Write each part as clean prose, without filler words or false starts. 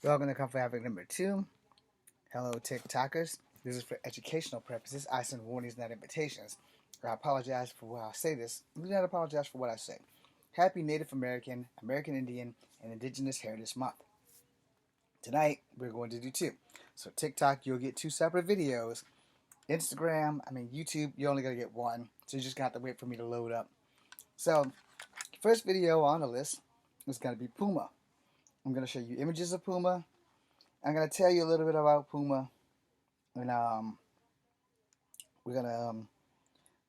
Welcome to Comfort Havoc number 2. Hello, TikTokers. This is for educational purposes. I send warnings, not invitations. I apologize for what I say this. I do not apologize for what I say. Happy Native American, American Indian, and Indigenous Heritage Month. Tonight, we're going to do two. So TikTok, you'll get two separate videos. YouTube, you're only going to get one. So you just got to wait for me to load up. So, first video on the list is going to be Puma. I'm going to show you images of Puma. I'm going to tell you a little bit about Puma. And we're going to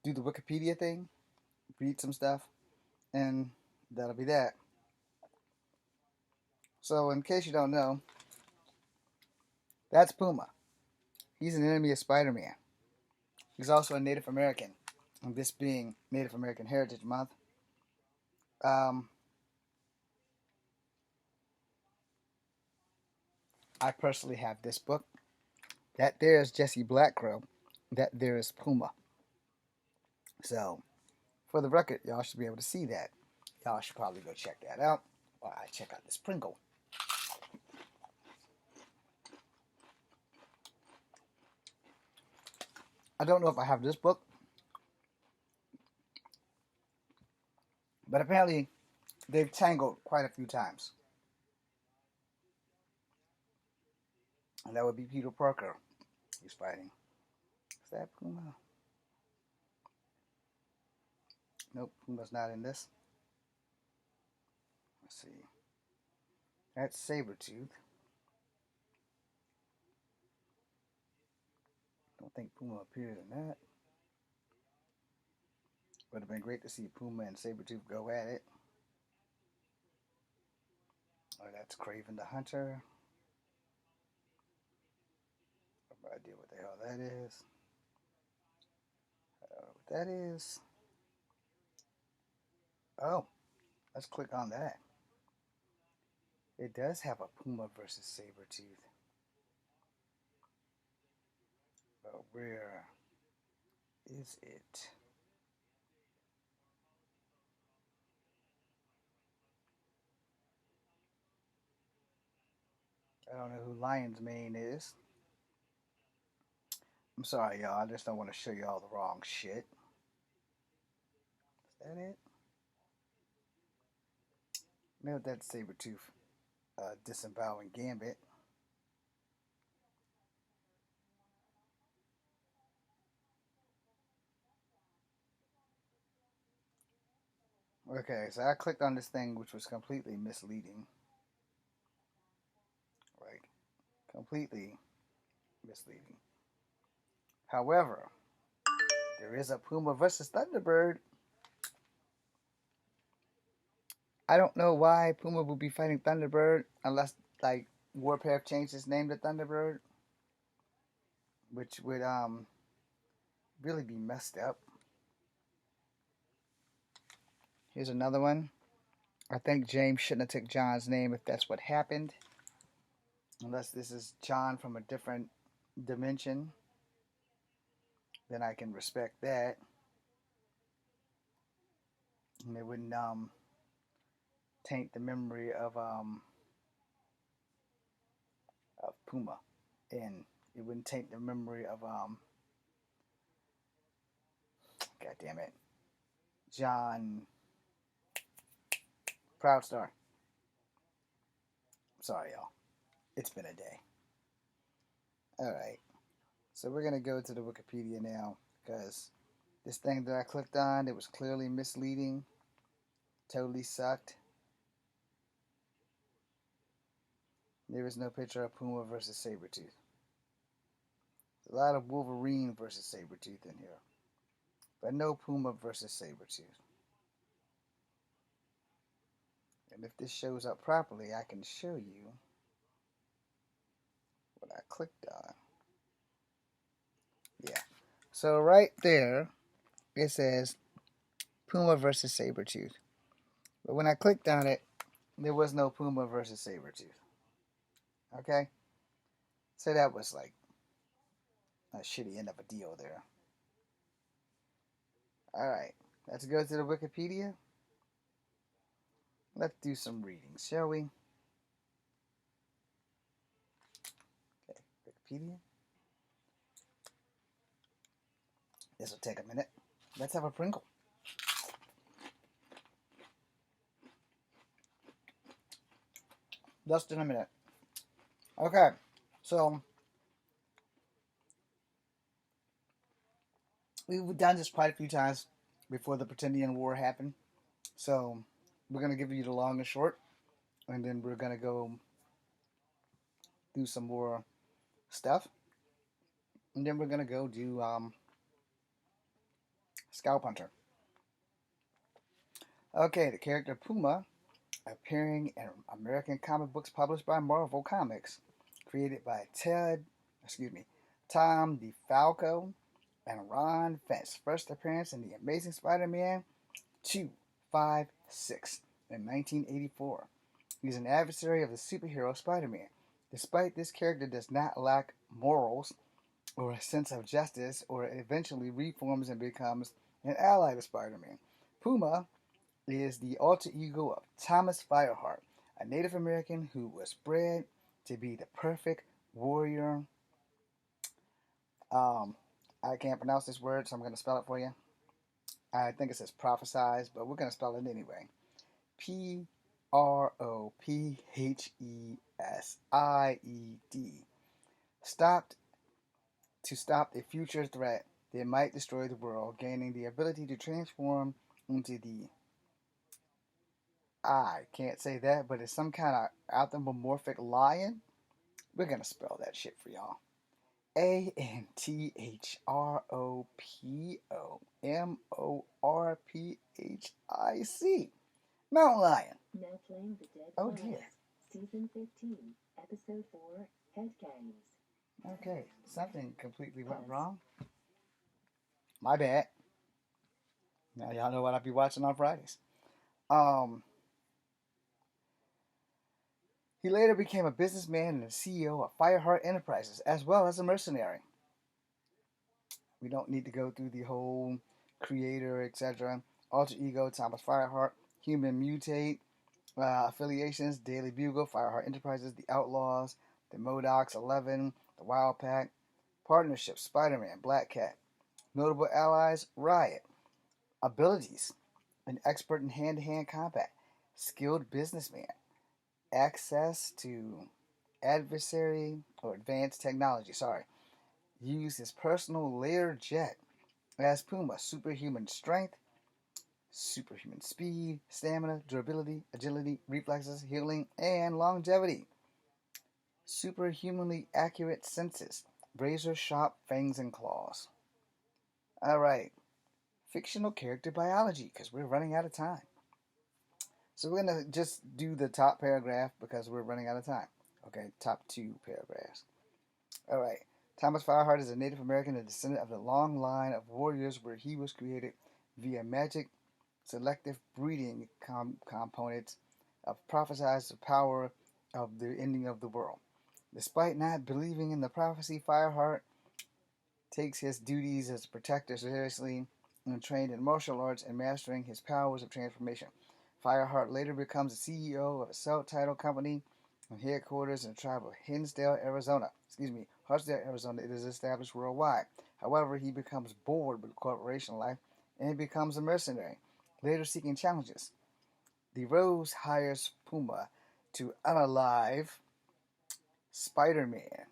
do the Wikipedia thing, read some stuff, and that'll be that. So, in case you don't know, that's Puma. He's an enemy of Spider-Man. He's also a Native American. And this being Native American Heritage Month, I personally have this book. That there is Jesse Blackcrow. That there is Puma. So, for the record, y'all should be able to see that. Y'all should probably go check that out. While I check out this Pringle. I don't know if I have this book, but apparently they've tangled quite a few times. And that would be Peter Parker he's fighting. Is that Puma? Nope, Puma's not in this. Let's see. That's Sabretooth. Don't think Puma appears in that. Would have been great to see Puma and Sabretooth go at it. Oh, that's Craven the Hunter. I have no idea what the hell that is. What that is. Oh, let's click on that. It does have a Puma versus Sabretooth. But where is it? I don't know who Lion's Mane is. I'm sorry, y'all. I just don't want to show y'all the wrong shit. Is that it? No, that's Sabretooth. Disembowering Gambit. Okay, so I clicked on this thing which was completely misleading. Right? Completely misleading. However, there is a Puma versus Thunderbird. I don't know why Puma would be fighting Thunderbird unless, like, Warpath changed his name to Thunderbird, which would really be messed up. Here's another one. I think James shouldn't have took John's name if that's what happened. Unless this is John from a different dimension, then I can respect that. And it wouldn't taint the memory of Puma, and it wouldn't taint the memory of God damn it, John Proudstar. Sorry, y'all. It's been a day. Alright. So we're going to go to the Wikipedia now because this thing that I clicked on, it was clearly misleading. Totally sucked. There is no picture of Puma versus Sabretooth. There's a lot of Wolverine versus Sabretooth in here. But no Puma versus Sabretooth. And if this shows up properly, I can show you what I clicked on. Yeah. So right there, it says Puma versus Sabretooth. But when I clicked on it, there was no Puma versus Sabretooth. Okay? So that was like a shitty end of a deal there. Alright, let's go to the Wikipedia. Let's do some reading, shall we? Wikipedia. This will take a minute. Let's have a Pringle. Just in a minute. Okay, so we've done this quite a few times before the Pretendian War happened. So we're going to give you the long and short, and then we're going to go do some more stuff. And then we're going to go do Scalphunter. Okay, the character Puma, appearing in American comic books published by Marvel Comics, created by Tom DeFalco and Ron Fentz. First appearance in The Amazing Spider-Man 256 in 1984. He's an adversary of the superhero Spider-Man. Despite this character does not lack morals or a sense of justice, or eventually reforms and becomes an ally to Spider-Man. Puma is the alter ego of Thomas Fireheart, a Native American who was bred to be the perfect warrior. I can't pronounce this word, so I'm going to spell it for you. I think it says prophesize, but we're going to spell it anyway. Prophetsied. Stopped to stop a future threat that might destroy the world, gaining the ability to transform into the I can't say that, but it's some kind of anthropomorphic lion. We're gonna spell that shit for y'all. ANTHROPOMORPHIC. Mountain lion. Now playing The Dead Oh Files, dear. Season 15, Episode 4, Head Games. Okay, something completely went wrong. My bad. Now y'all know what I'll be watching on Fridays. He later became a businessman and the CEO of Fireheart Enterprises, as well as a mercenary. We don't need to go through the whole creator, etc. Alter ego, Thomas Fireheart, Human Mutate, affiliations, Daily Bugle, Fireheart Enterprises, The Outlaws, The Modocs 11, The Wild Pack, partnerships, Spider-Man, Black Cat, notable allies, Riot, abilities, an expert in hand-to-hand combat, skilled businessman, access to advanced technology, use his personal Learjet as Puma, superhuman strength, superhuman speed, stamina, durability, agility, reflexes, healing, and longevity. Superhumanly accurate senses, razor sharp fangs and claws. Alright, fictional character biology, because we're running out of time. So we're going to just do the top paragraph because we're running out of time. Okay, top 2 paragraphs. Alright, Thomas Fireheart is a Native American, a descendant of the long line of warriors where he was created via magic selective breeding components of prophesied the power of the ending of the world. Despite not believing in the prophecy, Fireheart takes his duties as a protector seriously and trained in martial arts and mastering his powers of transformation. Fireheart later becomes the CEO of a self-titled company with headquarters in the tribe of Hartsdale, Arizona. It is established worldwide. However, he becomes bored with corporation life and becomes a mercenary, later seeking challenges. The Rose hires Puma to unalive Spider-Man,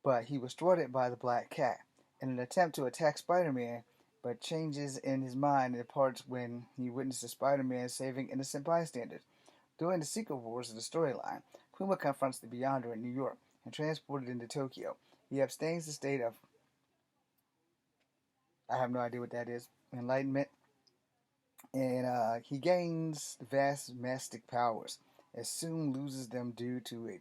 but he was thwarted by the Black Cat in an attempt to attack Spider-Man, but changes in his mind in parts when he witnesses Spider-Man saving innocent bystanders. During the Secret Wars of the storyline, Puma confronts the Beyonder in New York and transported into Tokyo. He abstains the state of, I have no idea what that is, enlightenment, and he gains vast mystic powers and soon loses them due to a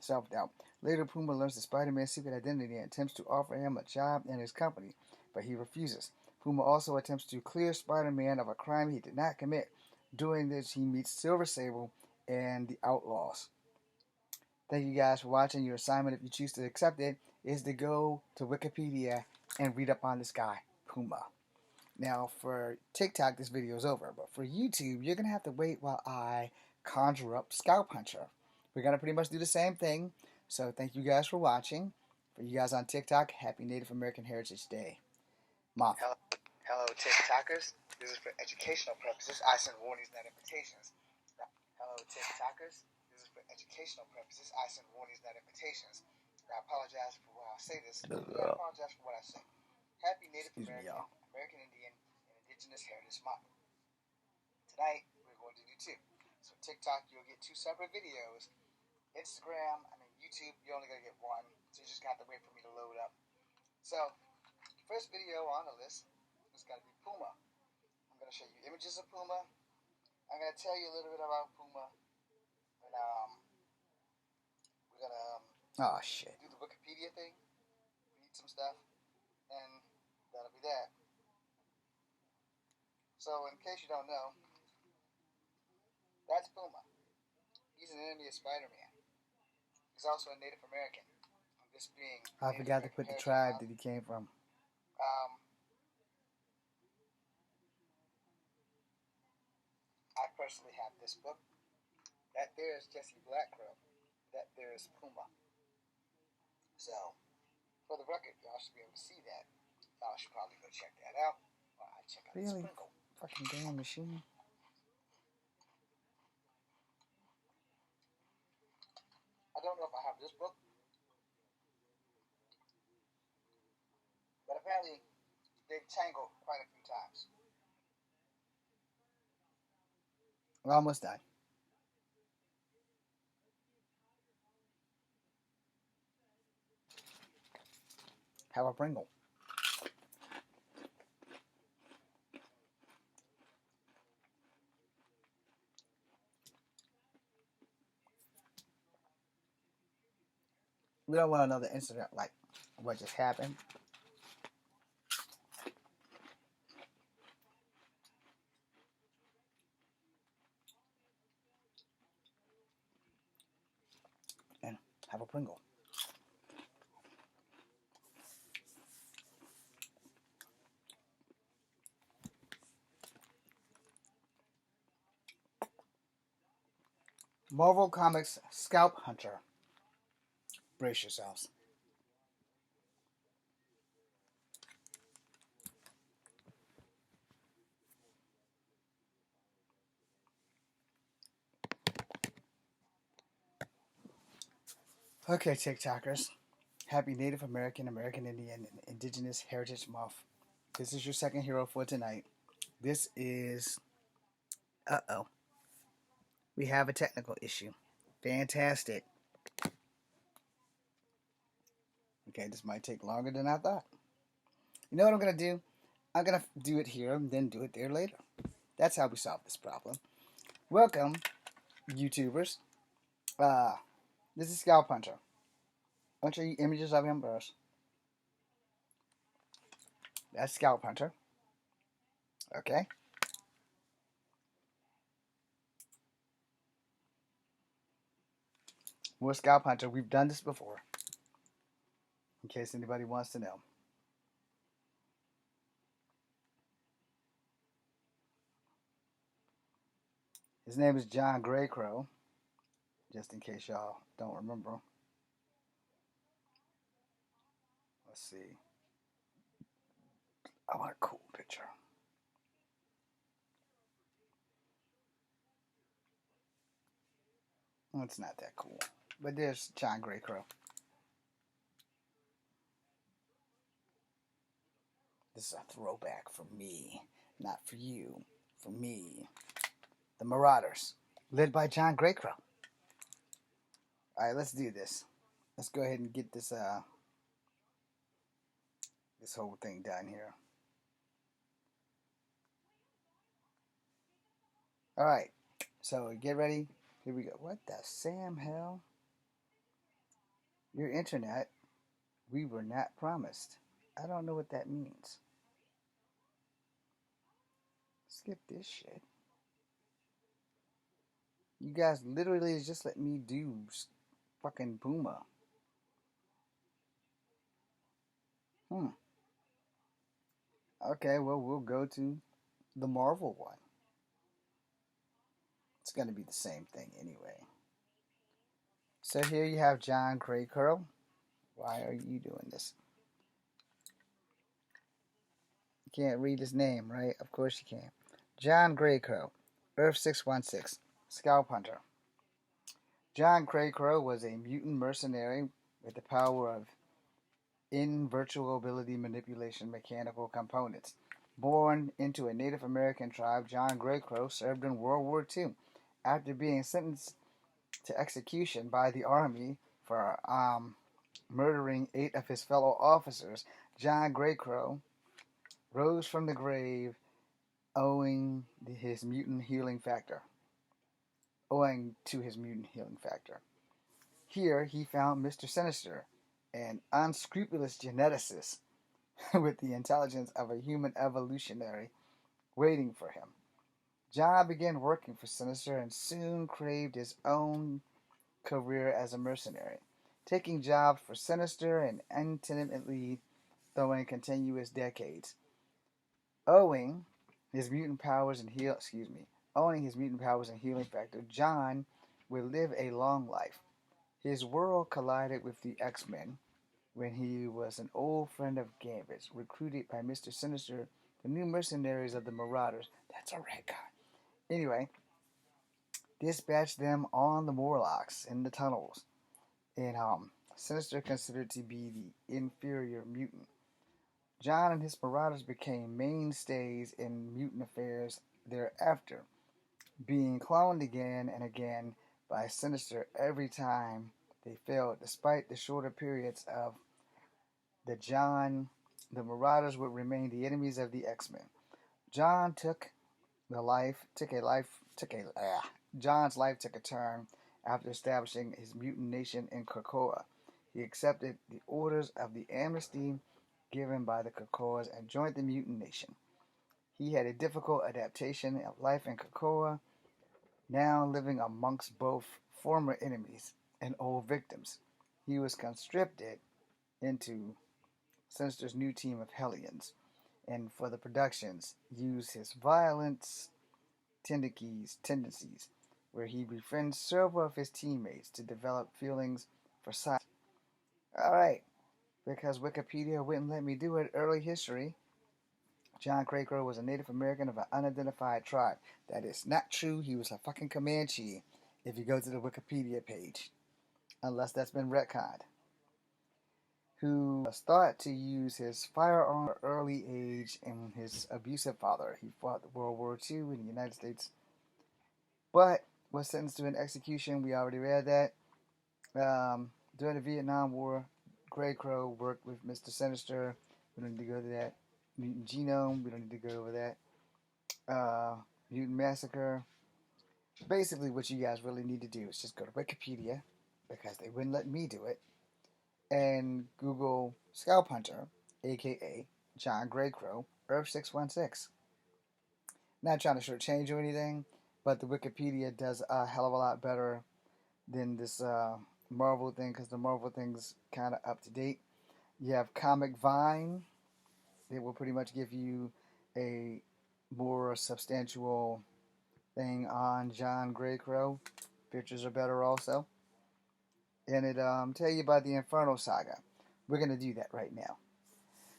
self-doubt. Later, Puma learns the Spider-Man's secret identity and attempts to offer him a job in his company, but he refuses. Puma also attempts to clear Spider-Man of a crime he did not commit. Doing this, he meets Silver Sable and the Outlaws. Thank you guys for watching. Your assignment, if you choose to accept it, is to go to Wikipedia and read up on this guy, Puma. Now, for TikTok, this video is over, but for YouTube, you're going to have to wait while I conjure up Scalphunter. We're going to pretty much do the same thing, so thank you guys for watching. For you guys on TikTok, happy Native American Heritage Day. Month. Hello, TikTokers. This is for educational purposes. I send warnings, not invitations. Hello, TikTokers. This is for educational purposes. I send warnings, not invitations. I apologize for what I say this. I apologize for what I say. Happy Native American, American Indian, and Indigenous Heritage Month. Tonight, we're going to do two. So TikTok, you'll get two separate videos. YouTube, you're only going to get one. So you just got to wait for me to load up. So, first video on the list is going to be Puma. I'm going to show you images of Puma. I'm going to tell you a little bit about Puma. And we're going to do the Wikipedia thing, read some stuff, and that'll be that. So, in case you don't know, that's Puma. He's an enemy of Spider-Man. He's also a Native American. This being I forgot to put the tribe that he came from. I personally have this book. That there is Jesse Blackcrow. That there is Puma. So, for the record, y'all should be able to see that. Y'all should probably go check that out. Check out this sprinkle. Fucking damn machine. I don't know if I have this book, but apparently they've tangled quite a few times. We're almost done. Have a Pringle. We don't want another incident like what just happened. And have a Pringle. Marvel Comics Scalphunter. Brace yourselves. Okay, TikTokers. Happy Native American, American Indian, and Indigenous Heritage Month. This is your second hero for tonight. This is... We have a technical issue. Fantastic. Okay, this might take longer than I thought. You know what I'm going to do? I'm going to do it here and then do it there later. That's how we solve this problem. Welcome, YouTubers. This is Scalphunter. I'll show you images of him first. That's Scalphunter. Okay. We're Scalphunter. We've done this before. In case anybody wants to know. His name is John Greycrow. Just in case y'all don't remember. Let's see. I want a cool picture. Well, it's not that cool. But there's John Greycrow. This is a throwback for me. Not for you. For me. The Marauders. Led by John Greycrow. Alright, let's do this. Let's go ahead and get this this whole thing done here. Alright. So get ready. Here we go. What the Sam hell? Your internet, we were not promised. I don't know what that means. Skip this shit. You guys literally just let me do fucking Puma. Okay, well, we'll go to the Marvel one. It's going to be the same thing anyway. So here you have John Greycrow. Why are you doing this? You can't read his name, right? Of course you can. John Greycrow, Earth 616, Scalphunter. John Greycrow was a mutant mercenary with the power of in-virtual ability manipulation mechanical components. Born into a Native American tribe, John Greycrow served in World War II. After being sentenced to execution by the Army for murdering 8 of his fellow officers, John Greycrow rose from the grave owing his mutant healing factor. Owing to his mutant healing factor. Here he found Mr. Sinister, an unscrupulous geneticist with the intelligence of a human evolutionary waiting for him. John began working for Sinister and soon craved his own career as a mercenary, taking jobs for Sinister and intermittently throwing continuous decades. Owning his mutant powers and healing factor, John would live a long life. His world collided with the X-Men when he was an old friend of Gambit's, recruited by Mr. Sinister, the new mercenaries of the Marauders. That's a red guy. Anyway, dispatched them on the Morlocks in the tunnels, and Sinister considered to be the inferior mutant. John and his Marauders became mainstays in mutant affairs thereafter, being cloned again and again by Sinister every time they failed, despite the shorter periods of the Marauders would remain the enemies of the X-Men. John took the life took a life took a John's life took a turn after establishing his mutant nation in Krakoa. He accepted the orders of the amnesty given by the Krakoas and joined the mutant nation. He had a difficult adaptation of life in Krakoa, now living amongst both former enemies and old victims. He was conscripted into Sinister's new team of Hellions, and for the productions, used his violence tendencies, where he befriends several of his teammates to develop feelings for science. Alright, because Wikipedia wouldn't let me do it, early history. John Greycrow was a Native American of an unidentified tribe. That is not true. He was a fucking Comanche if you go to the Wikipedia page. Unless that's been retconned. Who was thought to use his firearm at an early age in his abusive father. He fought World War II in the United States, but was sentenced to an execution. We already read that. During the Vietnam War, Greycrow worked with Mr. Sinister. We don't need to go to that. Mutant Genome. We don't need to go over that. Mutant Massacre. Basically, what you guys really need to do is just go to Wikipedia, because they wouldn't let me do it, and Google Scalphunter, aka John Greycrow, Earth 616. Not trying to shortchange or anything, but the Wikipedia does a hell of a lot better than this Marvel thing, because the Marvel thing's kind of up to date. You have Comic Vine. It will pretty much give you a more substantial thing on John Greycrow. Pictures are better also. And it tell you about the Inferno Saga. We're going to do that right now.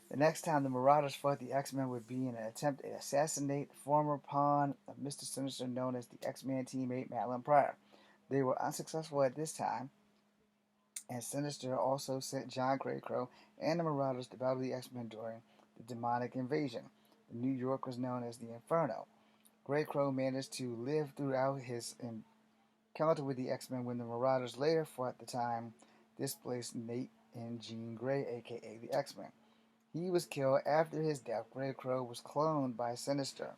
The next time the Marauders fought the X-Men would be in an attempt to assassinate the former pawn of Mr. Sinister known as the X-Men teammate Madeline Pryor. They were unsuccessful at this time, and Sinister also sent John Greycrow and the Marauders to battle the X-Men during the demonic invasion. New York was known as the Inferno. Greycrow managed to live throughout his encounter with the X-Men when the Marauders later fought the time displaced Nate and Jean Grey, aka the X-Men. He was killed after his death. Greycrow was cloned by Sinister.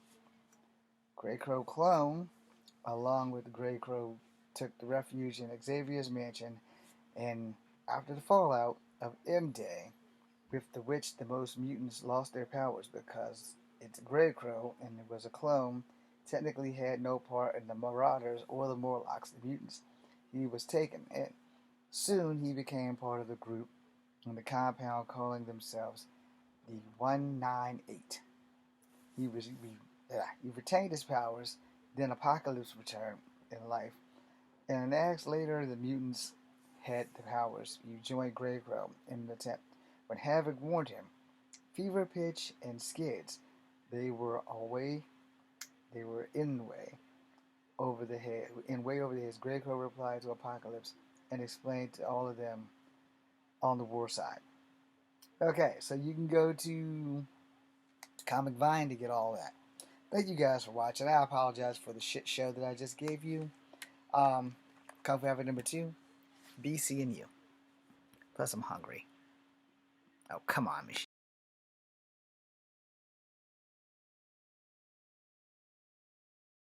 Greycrow clone, along with Greycrow, took the refuge in Xavier's mansion, and after the fallout of M-Day, with the which the most mutants lost their powers because it's Greycrow and it was a clone, technically had no part in the Marauders or the Morlocks, the mutants. He was taken, and soon he became part of the group in the compound calling themselves the 198. He retained his powers, then Apocalypse returned in life, and an act later the mutants had the powers. You joined Greycrow in an attempt. When Havoc warned him, Fever Pitch and Skids, they were away. They were in way over the head. In way over the heads, Greycrow replied to Apocalypse and explained to all of them on the war side. Okay, so you can go to Comic Vine to get all that. Thank you guys for watching. I apologize for the shit show that I just gave you. Kung Fu Habit number 2, BC and you. Plus, I'm hungry. Oh, come on, machine.